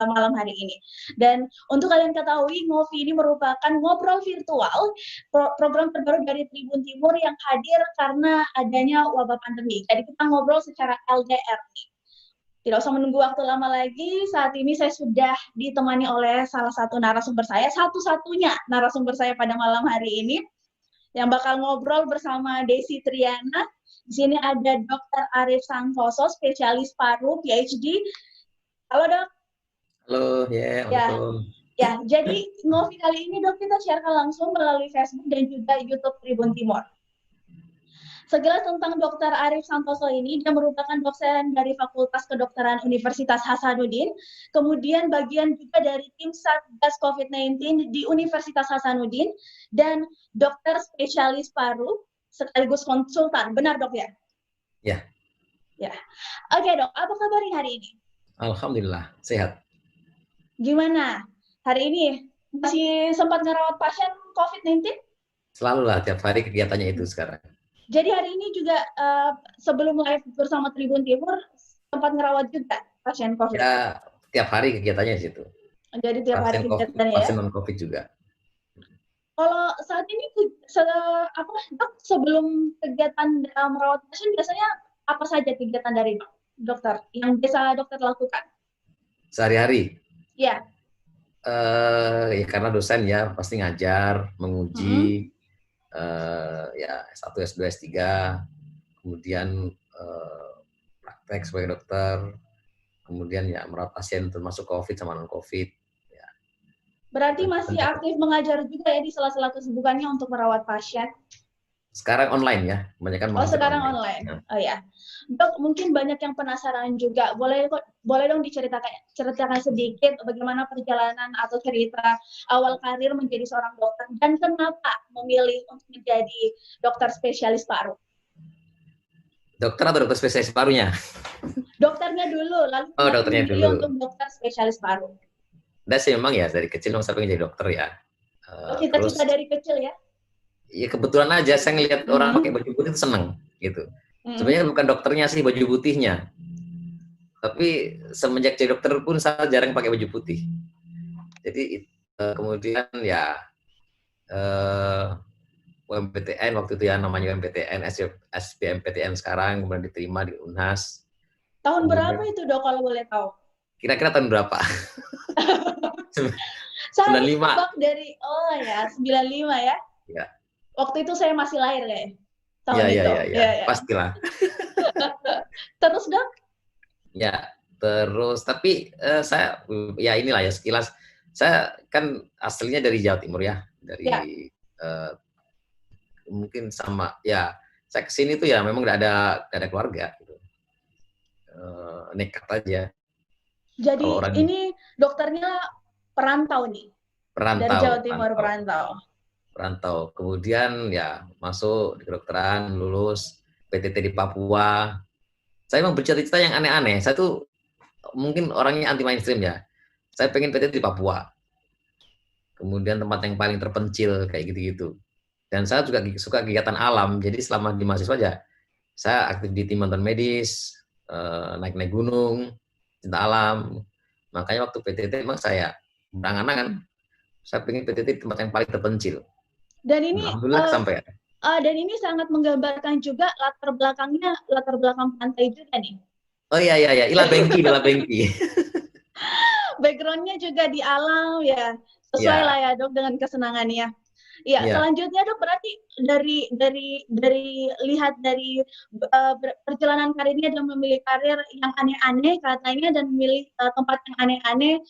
malam hari ini. Dan untuk kalian ketahui, Ngopi ini merupakan ngobrol virtual, program terbaru dari Tribun Timur yang hadir karena adanya wabah pandemi. Jadi kita ngobrol secara LDR nih. Tidak usah menunggu waktu lama lagi, saat ini saya sudah ditemani oleh salah satu narasumber saya, satu-satunya narasumber saya pada malam hari ini, yang bakal ngobrol bersama Desi Triana. Di sini ada Dr. Arief Santoso, spesialis paru, PhD. Halo dok. Halo, Ya, jadi Ngopi kali ini dok kita share langsung melalui Facebook dan juga YouTube Tribun Timur. Sekilas tentang Dr. Arief Santoso ini, dia merupakan dosen dari Fakultas Kedokteran Universitas Hasanuddin, kemudian bagian juga dari tim Satgas COVID-19 di Universitas Hasanuddin, dan dokter spesialis paru sekaligus konsultan. Benar dok ya? Ya. Ya. Oke dok, apa kabar hari ini? Alhamdulillah, sehat. Gimana? Hari ini masih sempat ngerawat pasien COVID-19? Selalu lah, tiap hari kegiatannya itu sekarang. Jadi hari ini juga sebelum live bersama Tribun Timur, sempat ngerawat juga pasien COVID? Ya, tiap hari kegiatannya di situ. Jadi tiap hari kegiatannya ya? Pasien non-COVID juga. Kalau saat ini dok, sebelum kegiatan merawat pasien biasanya apa saja kegiatan dari dokter yang biasa dokter lakukan sehari-hari? Ya. Ya karena dosen ya pasti ngajar, menguji, ya S1, S2, S3, kemudian praktek sebagai dokter, kemudian ya merawat pasien termasuk COVID sama non-COVID. Berarti masih aktif mengajar juga ya di sela-sela kesibukannya untuk merawat pasien? Sekarang online ya, kebanyakan sekarang online. Ya. Oh ya, dok, mungkin banyak yang penasaran juga. Boleh dong diceritakan sedikit bagaimana perjalanan atau cerita awal karir menjadi seorang dokter dan kenapa memilih untuk menjadi dokter spesialis paru? Dokter atau dokter spesialis parunya? Dokternya dulu, lalu dokternya dulu. Untuk dokter spesialis paru. Dan sih memang ya dari kecil saya pengen jadi dokter ya. Cita-cita dari kecil ya? Ya kebetulan aja saya ngelihat orang pakai baju putih itu seneng gitu. Sebenarnya bukan dokternya sih, baju putihnya. Tapi semenjak jadi dokter pun saya jarang pakai baju putih. Jadi kemudian ya UMPTN waktu itu ya, namanya UMPTN, SBMPTN sekarang, kemudian diterima di UNHAS. Tahun berapa itu dok kalau boleh tahu? Kira-kira tahun berapa? 95. Dari 95 ya? Ya. Waktu itu saya masih lahir kayak tahun ya, itu. Ya. Pastilah. Terus dok? Ya, terus tapi saya ya inilah ya sekilas, saya kan aslinya dari Jawa Timur ya, dari mungkin sama ya, saya kesini tuh ya memang nggak ada keluarga gitu. Nekat aja. Jadi ini dokternya perantau nih? Dari Jawa Timur, perantau. Kemudian ya masuk di kedokteran, lulus PTT di Papua. Saya memang bercita-cita yang aneh-aneh. Saya tuh mungkin orangnya anti mainstream ya. Saya pengen PTT di Papua. Kemudian tempat yang paling terpencil kayak gitu-gitu. Dan saya juga suka kegiatan alam. Jadi selama di mahasiswa aja, saya aktif di tim nonton medis, naik-naik gunung, cinta alam. Makanya waktu PTT memang saya berangan-angan, saya pengen PTT di tempat yang paling terpencil. Dan ini alhamdulillah sampai. Dan ini sangat menggambarkan juga latar belakang pantai juga nih. Oh iya, Ila Bengki. Backgroundnya juga di alam ya, sesuai lah ya dok dengan kesenangannya. Iya, selanjutnya dok, berarti dari lihat dari perjalanan karirnya dan memilih karir yang aneh-aneh katanya dan memilih tempat yang aneh-aneh,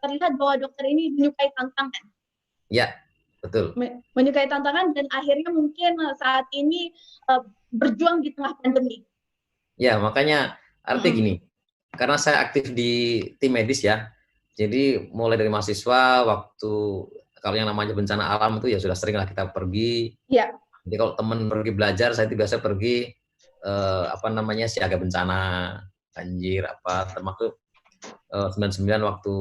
terlihat bahwa dokter ini menyukai tantangan. Ya, betul. Menyukai tantangan dan akhirnya mungkin saat ini berjuang di tengah pandemi. Ya, makanya artinya gini, karena saya aktif di tim medis ya, jadi mulai dari mahasiswa waktu kalau yang namanya bencana alam itu ya sudah sering lah kita pergi. Ya. Jadi kalau teman pergi belajar, saya itu biasa pergi siaga bencana, banjir termasuk 99 waktu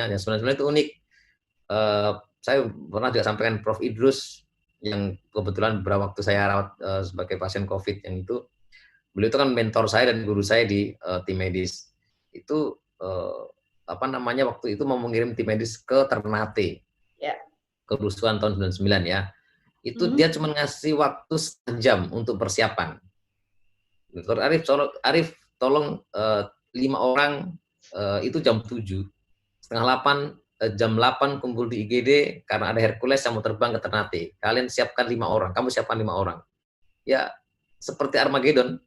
ya 99 itu unik. Saya pernah juga sampaikan Prof. Idrus yang kebetulan beberapa waktu saya rawat sebagai pasien COVID yang itu, beliau itu kan mentor saya dan guru saya di tim medis. Itu waktu itu mau mengirim tim medis ke Ternate. Ya. Kerusuhan tahun 99 ya. Itu dia cuma ngasih waktu setengah jam untuk persiapan. Dr. Arif tolong 5 orang itu jam 7. Setengah 8, jam 8 kumpul di IGD karena ada Hercules yang mau terbang ke Ternate. Kalian siapkan 5 orang, kamu siapkan 5 orang. Ya, seperti Armageddon.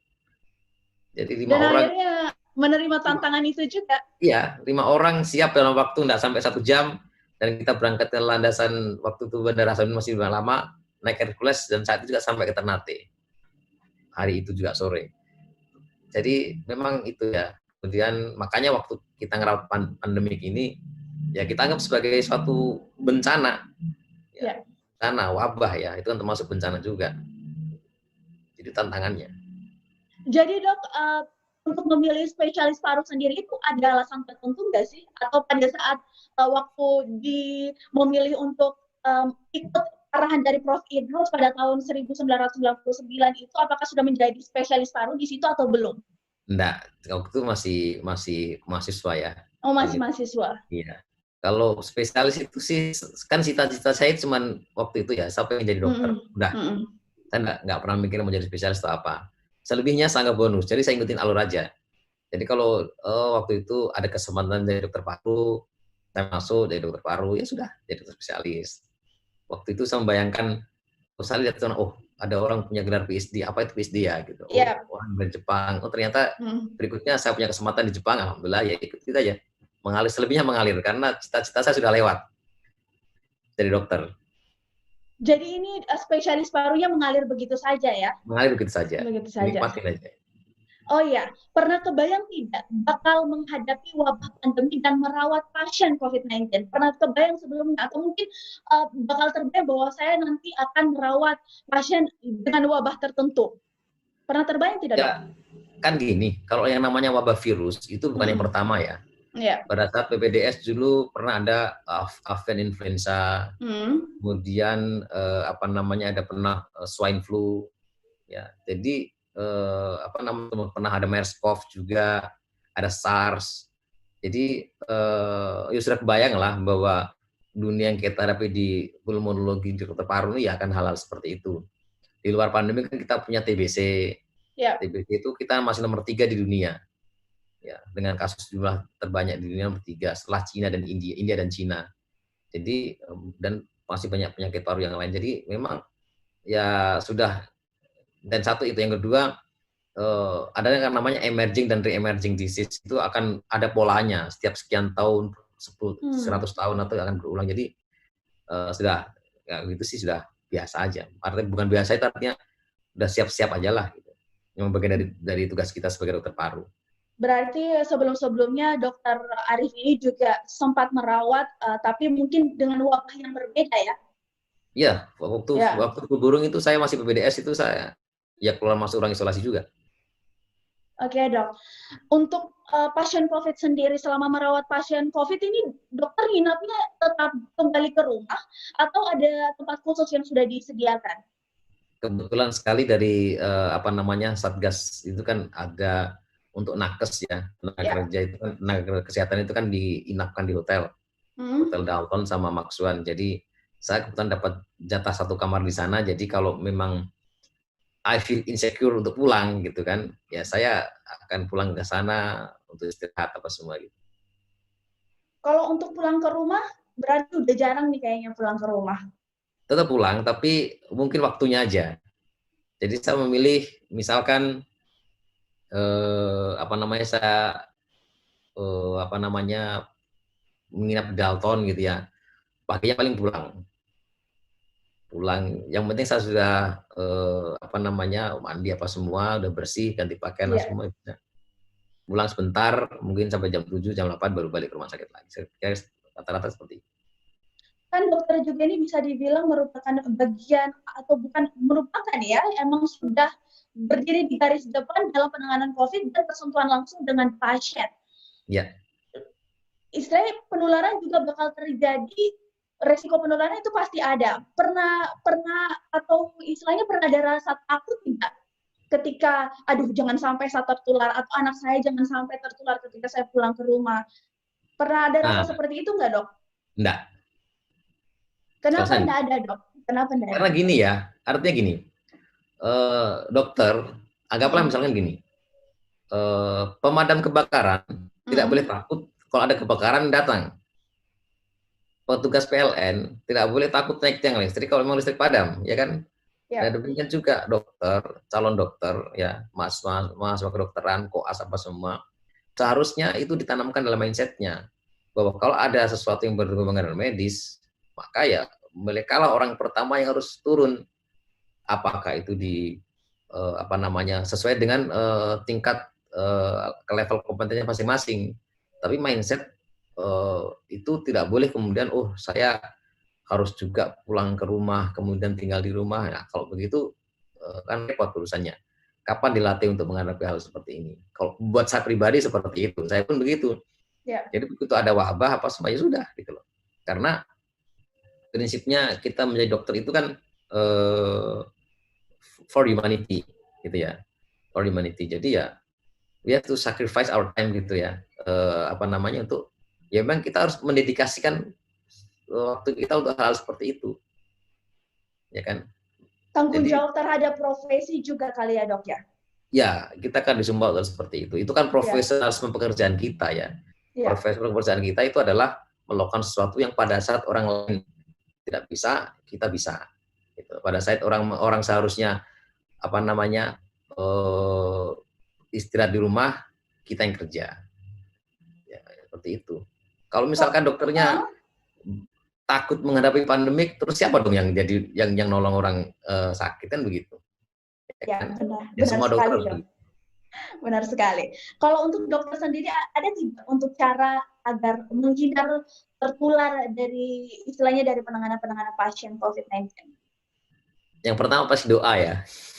Jadi 5 Dan orang. akhirnya menerima tantangan itu juga. Iya, 5 orang siap dalam waktu nggak sampai 1 jam. Dan kita berangkat ke landasan waktu itu Bandara Hasanuddin masih lama, naik Hercules dan saat itu juga sampai ke Ternate. Hari itu juga sore. Jadi memang itu ya. Kemudian makanya waktu kita ngerawat pandemik ini, ya kita anggap sebagai suatu bencana. Ya. Bencana, wabah ya, itu kan termasuk bencana juga. Jadi tantangannya. Jadi dok, untuk memilih spesialis paru sendiri itu ada alasan tertentu nggak sih? Atau pada saat waktu memilih untuk ikut arahan dari Prof. Idrus pada tahun 1999 itu, apakah sudah menjadi spesialis paru di situ atau belum? Enggak, waktu itu masih mahasiswa ya. Oh, masih mahasiswa. Iya. Kalau spesialis itu sih kan cita-cita saya cuma waktu itu ya, saya pengen jadi dokter. Udah. Saya nggak pernah mikir mau jadi spesialis atau apa. Selebihnya saya anggap bonus. Jadi saya ikutin alur aja. Jadi kalau waktu itu ada kesempatan jadi dokter paru, saya masuk jadi dokter paru, ya sudah jadi dokter spesialis. Waktu itu saya membayangkan, saya lihat ada orang punya gelar PhD, apa itu PhD ya gitu. Orang dari Jepang. Ternyata berikutnya saya punya kesempatan di Jepang, alhamdulillah ya ikut aja. Mengalir, selebihnya mengalir karena cita-cita saya sudah lewat jadi dokter. Jadi ini spesialis parunya mengalir begitu saja ya? Mengalir begitu saja. Begitu saja. Nikmatin aja. Oh ya, pernah kebayang tidak bakal menghadapi wabah pandemi dan merawat pasien COVID-19? Pernah kebayang sebelumnya? Atau mungkin bakal terbayang bahwa saya nanti akan merawat pasien dengan wabah tertentu? Pernah terbayang tidak? Ya, kan gini, kalau yang namanya wabah virus, itu bukan yang pertama ya. Pada saat PPDS dulu pernah ada avian influenza, kemudian ada pernah swine flu, ya. Jadi pernah ada MERS-CoV juga, ada SARS. Jadi ya sudah kebayang lah bahwa dunia yang kita hadapi di pulmonologi di dokter paru ini ya akan hal-hal seperti itu. Di luar pandemi kan kita punya TBC. TBC itu kita masih nomor 3 di dunia. Ya, dengan kasus jumlah terbanyak di dunia nomor 3 setelah Cina dan India dan Cina. Jadi dan masih banyak penyakit paru yang lain. Jadi memang ya sudah, dan satu itu, yang kedua ada yang namanya emerging dan re-emerging disease, itu akan ada polanya setiap sekian tahun, 100 tahun atau akan berulang. Jadi sudah ya, gitu sih sudah biasa aja. Artinya bukan biasa, itu artinya udah siap-siap aja lah gitu. Yang bagian dari tugas kita sebagai dokter paru. Berarti sebelum-sebelumnya Dokter Arif ini juga sempat merawat, tapi mungkin dengan wabah yang berbeda ya? Iya, waktu flu burung itu saya masih PPDS, itu saya ya keluar masuk ruang isolasi juga. Oke dok, untuk pasien COVID sendiri, selama merawat pasien COVID ini, dokter nginapnya tetap kembali ke rumah atau ada tempat khusus yang sudah disediakan? Kebetulan sekali dari Satgas itu kan ada untuk nakes ya, tenaga kerja itu kan, tenaga kesehatan itu kan diinapkan di hotel Dalton sama Maxwan. Jadi saya kebetulan dapat jatah 1 kamar di sana. Jadi kalau memang I feel insecure untuk pulang gitu kan, ya saya akan pulang ke sana untuk istirahat apa semua gitu. Kalau untuk pulang ke rumah, berarti udah jarang nih kayaknya pulang ke rumah. Tetap pulang, tapi mungkin waktunya aja. Jadi saya memilih, misalkan saya menginap di Dalton gitu ya, paginya paling pulang. Yang penting saya sudah mandi apa semua, udah bersih, ganti pakaian semua. Pulang sebentar, mungkin sampai jam 7, jam 8 baru balik ke rumah sakit lagi. Rata-rata seperti itu. Kan dokter juga ini bisa dibilang merupakan bagian, atau bukan merupakan ya, emang sudah berdiri di garis depan dalam penanganan COVID dan bersentuhan langsung dengan pasien. Ya. Istilahnya penularan juga bakal terjadi, resiko penularan itu pasti ada. Pernah atau istilahnya pernah ada rasa takut tidak ketika aduh jangan sampai saya tertular, atau anak saya jangan sampai tertular ketika saya pulang ke rumah? Pernah ada rasa Nah, seperti itu nggak, Dok? enggak. Kalau Kenapa saya nggak ada, Dok? Kenapa nggak ada? karena gini ya, artinya gini, dokter, anggaplah Mm-mm. misalkan gini, pemadam kebakaran tidak boleh Mm-mm. takut kalau ada kebakaran datang. Petugas PLN tidak boleh takut naik tiang listrik kalau memang listrik padam, ya kan? Nah, Ya. demikian juga dokter, calon dokter, ya, mahasiswa kedokteran, koas apa semua, seharusnya itu ditanamkan dalam mindsetnya bahwa kalau ada sesuatu yang berhubungan dengan medis, maka ya mereka lah orang pertama yang harus turun. Apakah itu di apa namanya sesuai dengan tingkat ke level kompetensinya masing-masing. Tapi mindset itu tidak boleh kemudian saya harus juga pulang ke rumah kemudian tinggal di rumah. Nah, kalau begitu kan repot urusannya. Kapan dilatih untuk menghadapi hal seperti ini? Kalau buat saya pribadi seperti itu, saya pun begitu. Ya. Jadi begitu ada wabah apa semuanya sudah gitu loh. Karena prinsipnya kita menjadi dokter itu kan for humanity gitu ya, for humanity. Jadi ya we have to sacrifice our time gitu ya, apa namanya untuk ya memang kita harus mendedikasikan waktu kita untuk hal seperti itu, ya kan. Tanggung Jadi jawab terhadap profesi juga kali ya, Dok ya? ya kita kan disumpah seperti itu kan Ya. profesionalisme pekerjaan kita ya. Ya. Profesional pekerjaan kita itu adalah melakukan sesuatu yang pada saat orang lain tidak bisa, kita bisa. Gitu. Pada saat orang seharusnya apa namanya istirahat di rumah, kita yang kerja. Ya, seperti itu. Kalau Kok, misalkan dokternya takut menghadapi pandemik, terus siapa dong yang jadi yang nolong orang sakit kan begitu? ya, Kan? benar, Ya benar semua dokter sekali, harus Dok. begitu. Benar sekali. Kalau untuk dokter sendiri ada tidak untuk cara agar menghindar tertular dari istilahnya dari penanganan pasien COVID-19? Yang pertama pasti doa ya,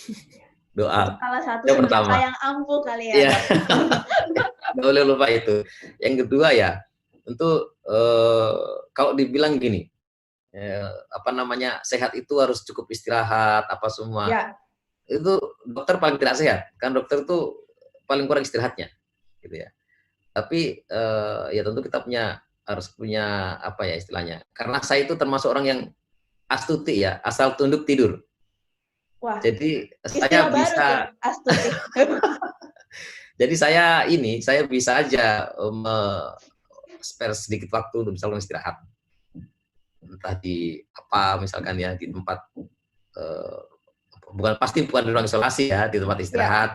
Itu doa. salah satu Yang senjata pertama, yang ampuh kali ya, iya, Dok. nggak boleh lupa itu. Yang kedua ya, tentu kalau dibilang gini, apa namanya sehat itu harus cukup istirahat apa semua. Ya. Itu dokter paling tidak sehat kan, dokter itu paling kurang istirahatnya gitu ya. Tapi ya tentu kita harus punya apa ya istilahnya, karena saya itu termasuk orang yang astuti ya, asal tunduk tidur. Wah, Jadi istilah saya baru tuh, bisa, astuti. jadi saya bisa aja spare sedikit waktu untuk misalnya istirahat, entah di apa misalkan ya di tempat eh, bukan di ruang isolasi ya, di tempat Ya. istirahat.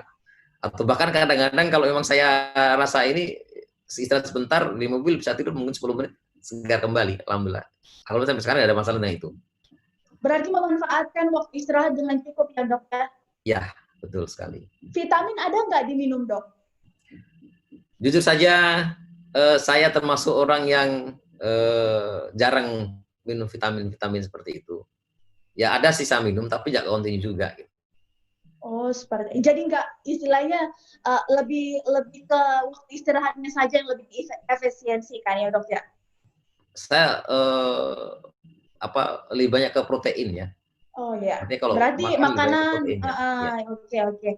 Atau bahkan kadang-kadang kalau memang saya rasa ini istirahat sebentar di mobil bisa tidur mungkin 10 menit segar kembali, alhamdulillah. Kalau sampai sekarang ada masalah dengan itu. Berarti memanfaatkan waktu istirahat dengan cukup ya, Dok ya? Ya, betul sekali. Vitamin ada nggak diminum, Dok? Jujur saja saya termasuk orang yang jarang minum vitamin seperti itu. Ya ada sisa minum tapi nggak continue juga. Gitu. Oh, seperti itu. Jadi nggak istilahnya lebih ke waktu istirahatnya saja yang lebih efisiensi kan ya, Dok ya? Saya lebih banyak ke protein ya. Oh ya. Artinya kalau Berarti makan lebih banyak ke makanan protein ya. oke.